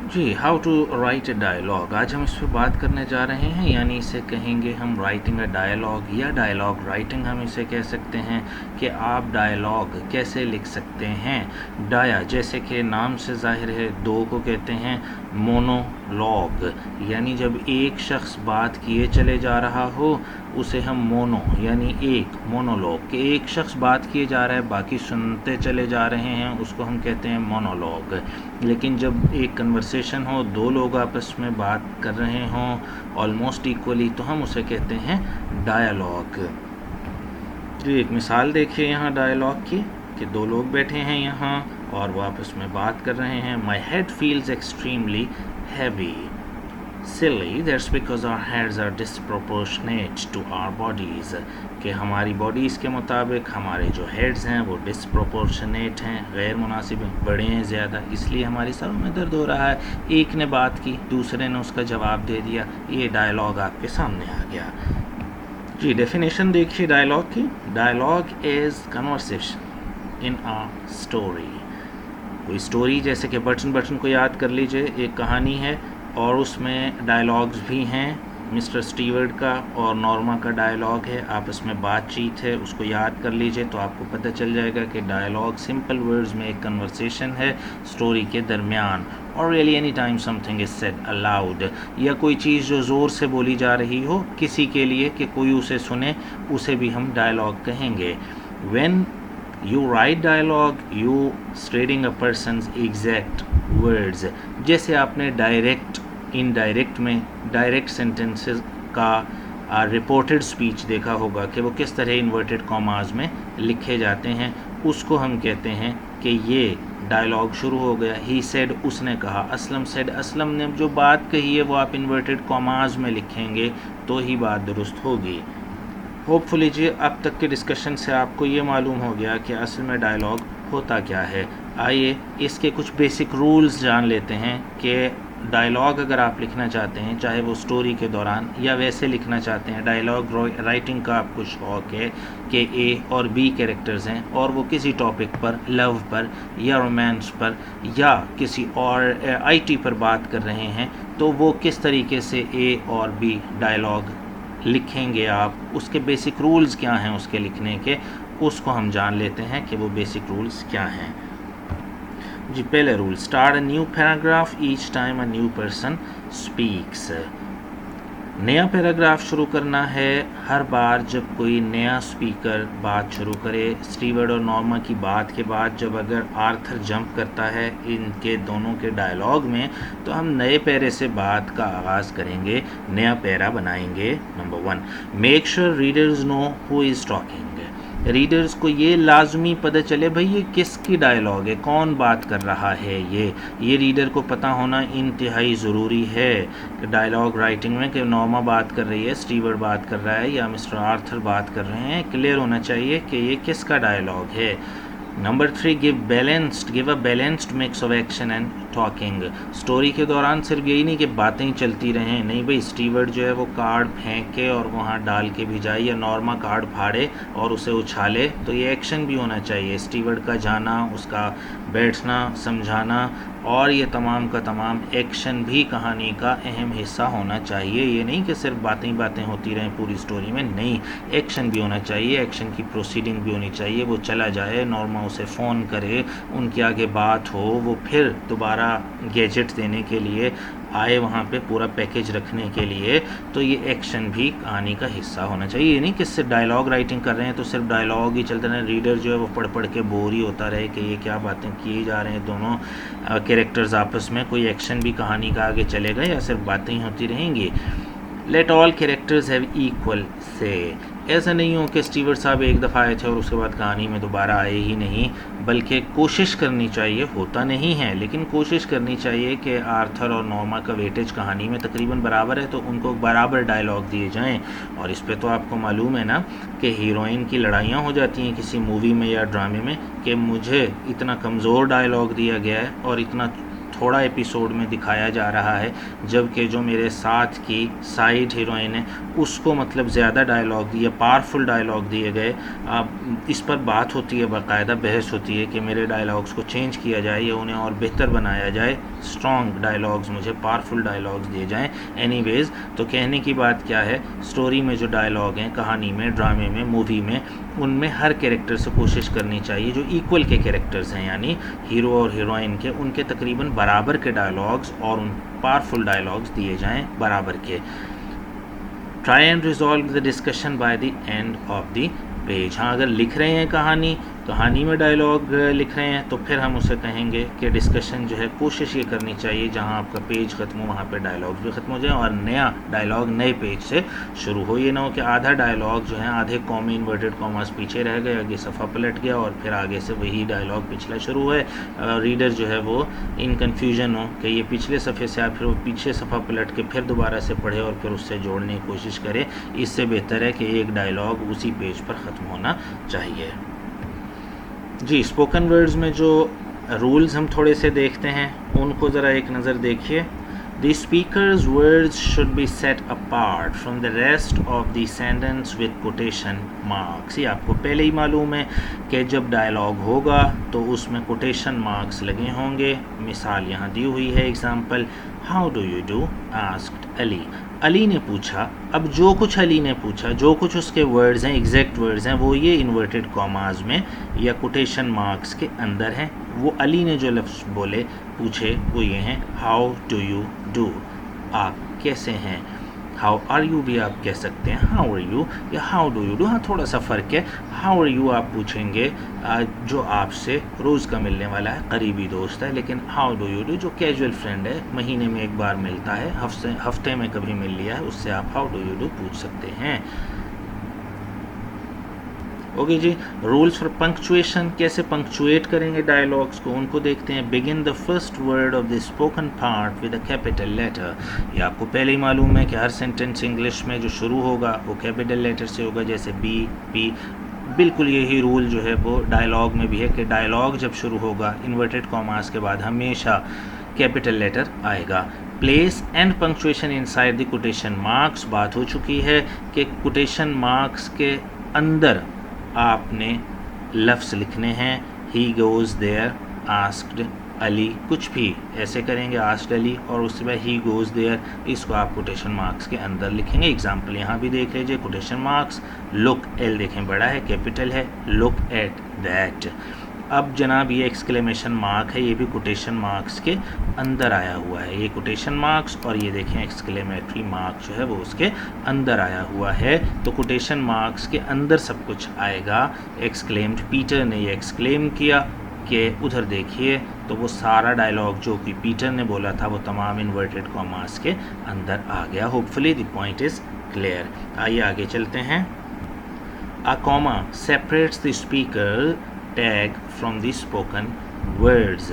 Ji, how to write a dialogue, आज हम इस पे बात करने जा रहे हैं, यानी इसे कहेंगे हम राइटिंग अ डायलॉग या डायलॉग राइटिंग हम इसे कह सकते हैं कि आप डायलॉग कैसे लिख सकते हैं। डाया जैसे कि नाम से जाहिर है, दो को कहते हैं मोनोलॉग, यानी जब एक शख्स बात किए चले जा रहा हो उसे हम मोनो यानी एक, मोनोलॉग कि एक शख्स बात किए जा रहा है बाकी सुनते चले जा रहे हैं, उसको हम कहते हैं मोनोलॉग। लेकिन जब एक कन्वर्सेशन हो, दो लोग आपस में बात कर रहे हों ऑलमोस्ट इक्वली, तो हम उसे कहते हैं डायलॉग। जी, एक मिसाल देखिए यहाँ डायलॉग की कि दो लोग बैठे हैं यहाँ और वो आपस में बात कर रहे हैं। My head feels extremely heavy, silly, that's because our heads are disproportionate to our bodies, कि हमारी बॉडीज़ के मुताबिक हमारे जो हेड्स हैं वो डिसप्रोपोर्शनेट हैं, गैर मुनासिब हैं, बड़े हैं ज़्यादा, इसलिए हमारी सरों में दर्द हो रहा है। एक ने बात की, दूसरे ने उसका जवाब दे दिया, ये डायलॉग आपके सामने आ गया। जी, डेफिनेशन देखिए डायलॉग की। Dialogue is conversation in a story. कोई स्टोरी जैसे कि बटन बटन को याद कर लीजिए, एक कहानी है और उसमें डायलॉग्स भी हैं। मिस्टर स्टीवर्ट का और नॉर्मा का डायलॉग है, आपस में बातचीत है, उसको याद कर लीजिए तो आपको पता चल जाएगा कि डायलॉग सिंपल वर्ड्स में एक कन्वर्सेशन है स्टोरी के दरमियान। और really any time something is said allowed, या कोई चीज़ जो ज़ोर से बोली जा रही हो किसी के लिए कि कोई उसे सुने, उसे भी हम डायलॉग कहेंगे। When you write dialogue, you stating a person's exact words, जैसे आपने डायरेक्ट इनडायरेक्ट में डायरेक्ट सेंटेंसेस का रिपोर्टेड स्पीच देखा होगा कि वो किस तरह इन्वर्टेड कॉमाज में लिखे जाते हैं, उसको हम कहते हैं कि ये डायलॉग शुरू हो गया। ही सेड, उसने कहा। असलम सेड, असलम ने जो बात कही है वो आप इन्वर्टेड कॉमाज में लिखेंगे तो ही बात दुरुस्त होगी। होपफुली जी अब तक के डिस्कशन से आपको ये मालूम हो गया कि असल में डायलॉग होता क्या है। आइए इसके कुछ बेसिक रूल्स जान लेते हैं कि डायलॉग अगर आप लिखना चाहते हैं, चाहे वो स्टोरी के दौरान या वैसे लिखना चाहते हैं, डायलॉग राइटिंग का आपको शौक़ है कि ए और बी कैरेक्टर्स हैं और वो किसी टॉपिक पर, लव पर या रोमांस पर या किसी और आईटी पर बात कर रहे हैं, तो वो किस तरीके से ए और बी डायलॉग लिखेंगे आप, उसके बेसिक रूल्स क्या हैं उसके लिखने के, उसको हम जान लेते हैं कि वो बेसिक रूल्स क्या हैं। जी, पहले rule, start a new paragraph each time a new person speaks. नया पैराग्राफ शुरू करना है हर बार जब कोई नया स्पीकर बात शुरू करे। स्टीवर्ट और नॉर्मा की बात के बाद जब अगर आर्थर जंप करता है इनके दोनों के डायलॉग में, तो हम नए पैरे से बात का आगाज़ करेंगे, नया पैरा बनाएंगे। Number 1, make sure readers know who is talking. Readers को ये लाजमी पता चले भाई ये किसकी डायलॉग है, कौन बात कर रहा है। ये रीडर को पता होना इंतहाई ज़रूरी है डायलॉग राइटिंग में कि नॉर्मा बात कर रही है, स्टीवर्ट बात कर रहा है या मिस्टर आर्थर बात कर रहे हैं। क्लियर होना चाहिए कि ये किसका डायलॉग है। Number 3, give a balanced mix of action and talking. Story के दौरान सिर्फ यही नहीं कि बातें चलती रहें, नहीं भाई स्टीवर्ट जो है वो कार्ड फेंके और वहाँ डाल के भी जाए या नॉर्मा कार्ड फाड़े और उसे उछाले, तो ये एक्शन भी होना चाहिए। स्टीवर्ट का जाना, उसका बैठना, समझाना और ये तमाम का तमाम एक्शन भी कहानी का अहम हिस्सा होना चाहिए। ये नहीं कि सिर्फ बातें बातें होती रहें पूरी स्टोरी में, नहीं, एक्शन भी होना चाहिए, एक्शन की प्रोसीडिंग भी होनी चाहिए। वो चला जाए, नॉर्मा उसे फ़ोन करे, उनके आगे बात हो, वो फिर दोबारा गैजेट देने के लिए आए वहाँ पे पूरा पैकेज रखने के लिए, तो ये एक्शन भी कहानी का हिस्सा होना चाहिए। ये नहीं कि सिर्फ डायलॉग राइटिंग कर रहे हैं तो सिर्फ डायलॉग ही चलते रहे, रीडर जो है वो पढ़ पढ़ के बोर ही होता रहे कि ये क्या बातें किए जा रहे हैं दोनों कैरेक्टर्स आपस में, कोई एक्शन भी कहानी का आगे चलेगा या सिर्फ बातें ही होती रहेंगी। Let all characters have equal से। ऐसा नहीं हो कि स्टीवर्ट साहब एक दफ़ा आए थे और उसके बाद कहानी में दोबारा आए ही नहीं, बल्कि कोशिश करनी चाहिए, होता नहीं है लेकिन कोशिश करनी चाहिए कि आर्थर और नॉर्मा का वेटेज कहानी में तकरीबन बराबर है तो उनको बराबर डायलॉग दिए जाएं। और इस पे तो आपको मालूम है ना कि हीरोइन की लड़ाइयाँ हो जाती हैं किसी मूवी में या ड्रामे में कि मुझे इतना कमज़ोर डायलॉग दिया गया है और इतना थोड़ा एपिसोड में दिखाया जा रहा है, जबकि जो मेरे साथ की साइड हीरोइन है उसको मतलब ज़्यादा डायलॉग दिए, पावरफुल डायलॉग दिए गए। अब इस पर बात होती है, बाकायदा बहस होती है कि मेरे डायलॉग्स को चेंज किया जाए या उन्हें और बेहतर बनाया जाए, स्ट्रॉन्ग डायलॉग्स, मुझे पावरफुल डायलॉग्स दिए जाएँ। एनीवेज़, तो कहने की बात क्या है, स्टोरी में जो डायलॉग हैं, कहानी में, ड्रामे में, मूवी में, उनमें हर कैरेक्टर से कोशिश करनी चाहिए जो इक्वल के कैरेक्टर्स हैं, यानी हीरो और हीरोइन के, उनके तकरीबन बराबर के डायलॉग्स और उन पावरफुल डायलॉग्स दिए जाएं बराबर के। Try and resolve the discussion by the end of the page. हाँ, अगर लिख रहे हैं कहानी में डायलॉग लिख रहे हैं तो फिर हम उसे कहेंगे कि डिस्कशन जो है कोशिश ये करनी चाहिए जहाँ आपका पेज ख़त्म हो वहाँ पे डायलॉग्स भी ख़त्म हो जाए और नया डायलॉग नए पेज से शुरू हो। ये ना हो कि आधा डायलॉग जो है, आधे कॉमे, इन्वर्टेड कॉमास पीछे रह गए, आगे सफ़ा पलट गया और फिर आगे से वही डायलॉग पिछला शुरू है। रीडर जो है वो इन कन्फ्यूजन हो कि ये पिछले सफ़े से आप फिर वो पीछे सफ़ा पलट के फिर दोबारा से पढ़े और फिर उससे जोड़ने की कोशिश करे। इससे बेहतर है कि एक डायलॉग उसी पेज पर ख़त्म होना चाहिए। जी, स्पोकन वर्ड्स में जो रूल्स हम थोड़े से देखते हैं उनको ज़रा एक नज़र देखिए। The speakers words should be set apart from the rest of the sentence with quotation marks. ये आपको पहले ही मालूम है कि जब डायलॉग होगा तो उसमें कोटेशन मार्क्स लगे होंगे। मिसाल यहाँ दी हुई है, example, how do you do asked Ali. Ali ने पूछा। अब जो कुछ अली ने पूछा, जो कुछ उसके वर्ड्स हैं, एग्जैक्ट वर्ड्स हैं, वो ये इन्वर्टेड कॉमास में या कोटेशन मार्क्स के अंदर हैं। वो अली ने जो लफ्ज़ बोले, पूछे, वो ये हैं, हाउ डू यू डू, आप कैसे हैं। हाउ आर यू भी आप कह सकते हैं, हाउ आर यू या हाउ डू यू डू। हाँ, थोड़ा सा फ़र्क है। हाउ आर यू आप पूछेंगे जो आपसे रोज़ का मिलने वाला है, करीबी दोस्त है, लेकिन हाउ डू यू डू जो कैजुअल फ्रेंड है, महीने में एक बार मिलता है, हफ्ते में कभी मिल लिया है, उससे आप हाउ डू यू डू पूछ सकते हैं। ओके जी। रूल्स फॉर पंक्चुएशन, कैसे पंक्चुएट करेंगे डायलॉग्स को, उनको देखते हैं। Begin the first word of the spoken part with a capital letter. ये आपको पहले ही मालूम है कि हर सेंटेंस इंग्लिश में जो शुरू होगा वो कैपिटल लेटर से होगा, जैसे बी, पी। बिल्कुल यही रूल जो है वो डायलॉग में भी है कि डायलॉग जब शुरू होगा इन्वर्टेड कॉमास के बाद हमेशा कैपिटल लेटर आएगा। Place and punctuation inside the quotation marks, बात हो चुकी है कि कोटेशन मार्क्स के अंदर आपने लफ्ज़ लिखने हैं। He goes there, asked Ali, कुछ भी ऐसे करेंगे, आस्क्ड अली और उसके बाद ही गोज़ देयर, इसको आप कोटेशन मार्क्स के अंदर लिखेंगे। एग्जाम्पल यहाँ भी देख लीजिए, कोटेशन मार्क्स, लुक, एल देखें बड़ा है, कैपिटल है, लुक एट दैट। अब जनाब ये एक्सक्लेमेशन मार्क है, ये भी कोटेशन मार्क्स के अंदर आया हुआ है। ये कोटेशन मार्क्स और ये देखें एक्सक्लेमेटरी मार्क जो है वो उसके अंदर आया हुआ है। तो कोटेशन मार्क्स के अंदर सब कुछ आएगा। एक्सक्लेम्ड, पीटर ने ये एक्सक्लेम किया कि उधर देखिए, तो वो सारा डायलॉग जो कि पीटर ने बोला था वो तमाम इन्वर्टेड कॉमास के अंदर आ गया। Hopefully the point is clear. आइए आगे चलते हैं। A comma separates the speaker tag from the spoken words.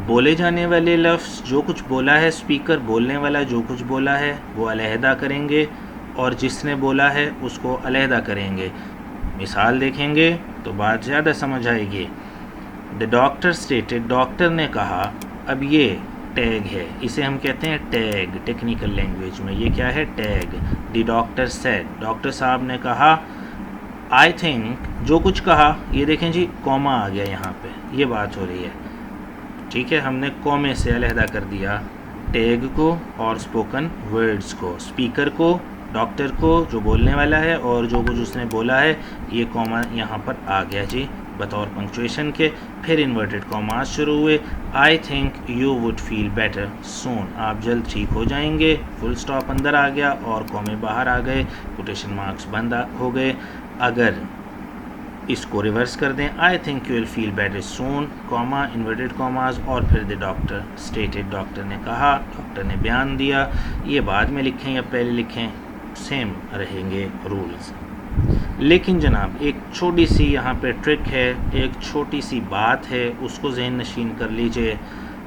बोले जाने वाले लफ्ज़, जो कुछ बोला है स्पीकर, बोलने वाला जो कुछ बोला है वो अलहदा करेंगे और जिसने बोला है उसको अलहदा करेंगे। मिसाल देखेंगे तो बात ज़्यादा समझ आएगी। द डॉक्टर स्टेटेड, डॉक्टर ने कहा। अब ये टैग है, इसे हम कहते हैं टैग टेक्निकल लैंग्वेज में। ये क्या है? Tag. The doctor said, doctor साहब ने कहा। आई थिंक, जो कुछ कहा, ये देखें जी कॉमा आ गया यहाँ पे, ये बात हो रही है, ठीक है। हमने कॉमे से अलहदा कर दिया टैग को और स्पोकन वर्ड्स को, स्पीकर को, डॉक्टर को जो बोलने वाला है और जो कुछ उसने बोला है, ये कॉमा यहाँ पर आ गया जी बतौर पंक्चुएशन के। फिर इन्वर्टेड कॉमास शुरू हुए। I think you would feel better soon, आप जल्द ठीक हो जाएंगे। फुल स्टॉप अंदर आ गया और कॉमे बाहर आ गए, कोटेशन मार्क्स बंद हो गए। अगर इसको रिवर्स कर दें, आई think you will feel better soon, comma, inverted commas और फिर द डॉक्टर स्टेटेड, डॉक्टर ने कहा, डॉक्टर ने बयान दिया। ये बाद में लिखें या पहले लिखें, सेम रहेंगे रूल्स। लेकिन जनाब एक छोटी सी यहाँ पे ट्रिक है, एक छोटी सी बात है, उसको ज़हन नशीन कर लीजिए।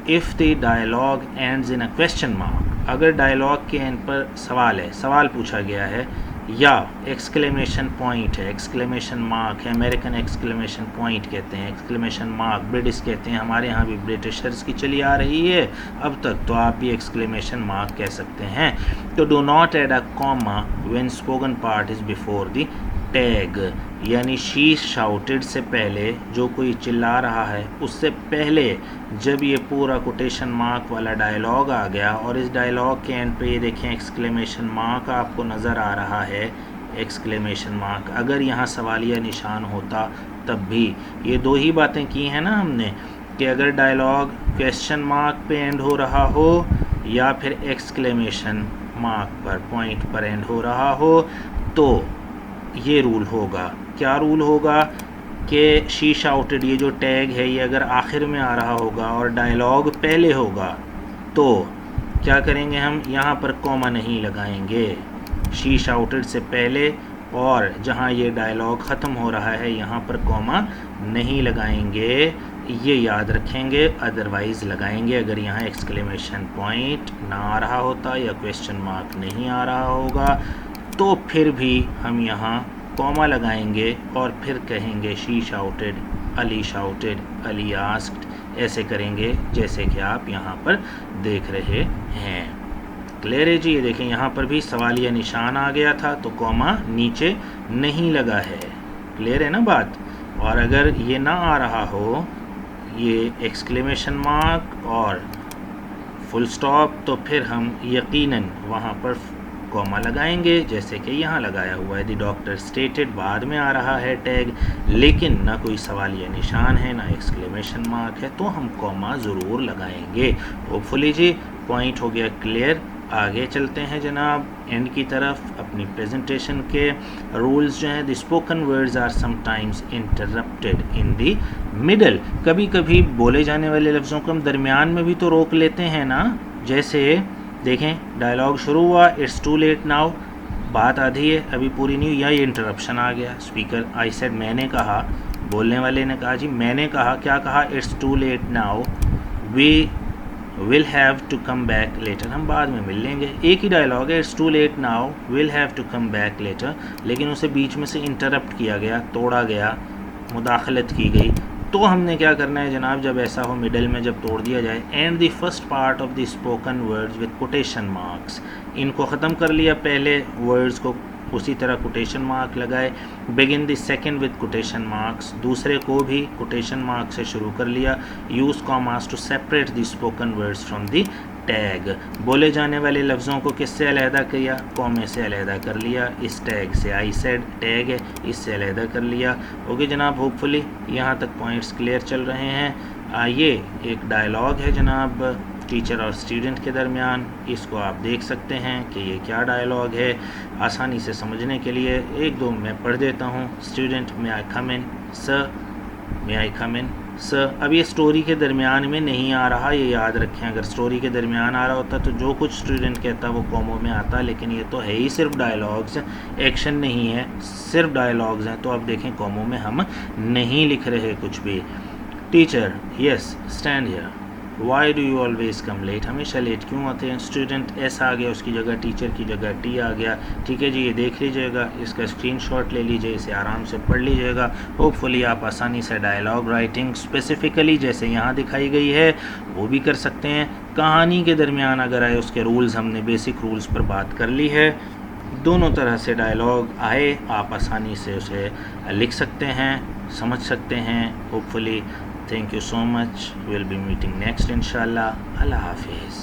If the dialogue ends in a question mark, अगर डायलॉग के एंड पर सवाल है, सवाल पूछा गया है या एक्सक्लेमेशन पॉइंट है, एक्सक्लेमेशन मार्क है, अमेरिकन एक्सक्लेमेशन पॉइंट कहते हैं, एक्सक्लेमेशन मार्क ब्रिटिश कहते हैं, हमारे यहाँ भी ब्रिटिशर्स की चली आ रही है अब तक, तो आप भी एक्सक्लेमेशन मार्क कह सकते हैं। तो do not add a comma when spoken part is before the tag, यानी शी शाउटेड से पहले, जो कोई चिल्ला रहा है उससे पहले जब ये पूरा कोटेशन मार्क वाला डायलॉग आ गया, और इस डायलॉग के एंड पे ये देखें एक्सक्लेमेशन मार्क आपको नज़र आ रहा है, एक्सक्लेमेशन मार्क, अगर यहाँ सवालिया निशान होता तब भी, ये दो ही बातें की हैं ना हमने, कि अगर डायलॉग क्वेश्चन मार्क पे एंड हो रहा हो या फिर एक्सक्लेमेशन मार्क पर पॉइंट पर एंड हो रहा हो, तो ये रूल होगा। क्या रूल होगा कि शी शाउटेड, ये जो टैग है ये अगर आखिर में आ रहा होगा और डायलॉग पहले होगा, तो क्या करेंगे हम, यहाँ पर कॉमा नहीं लगाएंगे, शी शाउटेड से पहले, और जहाँ ये डायलॉग ख़त्म हो रहा है यहाँ पर कॉमा नहीं लगाएंगे, ये याद रखेंगे, अदरवाइज़ लगाएंगे अगर यहाँ एक्सक्लेमेशन पॉइंट ना आ रहा होता या क्वेश्चन मार्क नहीं आ रहा होगा, तो फिर भी हम यहाँ कॉमा लगाएंगे और फिर कहेंगे शी शाउटेड, अली आस्क्ड, ऐसे करेंगे जैसे कि आप यहाँ पर देख रहे हैं। क्लियर है जी? ये देखें यहाँ पर भी सवालिया निशान आ गया था तो कॉमा नीचे नहीं लगा है। क्लियर है ना बात? और अगर ये ना आ रहा हो, ये एक्सक्लेमेशन मार्क और फुल स्टॉप, तो फिर हम यकीनन वहाँ पर कॉमा लगाएंगे जैसे कि यहाँ लगाया हुआ है। द डॉक्टर स्टेटेड, बाद में आ रहा है टैग, लेकिन ना कोई सवालिया निशान है ना एक्सक्लेमेशन मार्क है, तो हम कॉमा ज़रूर लगाएंगे। होपफुली जी पॉइंट हो गया क्लियर। आगे चलते हैं जनाब एंड की तरफ अपनी प्रेजेंटेशन के। रूल्स जो हैं, the spoken words are sometimes interrupted in the middle, कभी कभी बोले जाने वाले लफ्ज़ों को हम दरमियान में भी तो रोक लेते हैं ना। जैसे देखें डायलॉग शुरू हुआ, इट्स टू लेट नाउ, बात आधी है अभी पूरी नहीं हुई, या ये इंटरप्शन आ गया। स्पीकर आई सेड, मैंने कहा, बोलने वाले ने कहा जी मैंने कहा, क्या कहा, it's too late now, we will have to come back later, हम बाद में मिल लेंगे। एक ही डायलॉग है, it's too late now, will have to come back later, लेकिन उसे बीच में से इंटरप्ट किया गया, तोड़ा गया, मुदाखलत की गई। तो हमने क्या करना है जनाब, जब ऐसा हो मिडल में जब तोड़ दिया जाए, end the first part of the spoken words with quotation marks, इनको ख़त्म कर लिया पहले वर्ड्स को, उसी तरह कोटेशन मार्क लगाए। Begin the second with quotation marks, दूसरे को भी कोटेशन मार्क से शुरू कर लिया। Use commas to separate the spoken words from the tag, बोले जाने वाले लफ्ज़ों को किससे अलहदा किया, कॉमे से अलहदा कर लिया। इस टैग से, आई सेड टैग है, इससे अलहदा कर लिया। ओके जनाब, होपफुली यहाँ तक पॉइंट्स क्लियर चल रहे हैं। ये एक डायलॉग है जनाब टीचर और स्टूडेंट के दरमियान, इसको आप देख सकते हैं कि ये क्या डायलॉग है। आसानी से समझने के लिए एक दो मैं पढ़ देता हूँ। स्टूडेंट, मे आई कम इन, सर मे आई कम इन सर। अब ये स्टोरी के दरमियान में नहीं आ रहा, ये याद रखें। अगर स्टोरी के दरमियान आ रहा होता तो जो कुछ स्टूडेंट कहता वो कॉमो में आता, लेकिन ये तो है ही सिर्फ डायलॉग्स, एक्शन नहीं है, सिर्फ डायलॉग्स हैं। तो अब देखें कॉमो में हम नहीं लिख रहे कुछ भी। Teacher, yes stand here, why do you always come late, हमेशा लेट क्यों आते हैं। स्टूडेंट, एस आ गया, उसकी जगह टीचर की जगह टी आ गया। ठीक है जी, ये देख लीजिएगा, इसका स्क्रीनशॉट ले लीजिए, इसे आराम से पढ़ लीजिएगा। होपफुली आप आसानी से डायलॉग राइटिंग स्पेसिफ़िकली जैसे यहाँ दिखाई गई है वो भी कर सकते हैं। कहानी के दरमियान अगर आए, उसके रूल्स हमने बेसिक रूल्स पर बात कर ली है। दोनों तरह से डायलॉग आए आप आसानी से उसे लिख सकते हैं, समझ सकते हैं। Hopefully, thank you so much, we'll be meeting next inshallah. Allah Hafiz.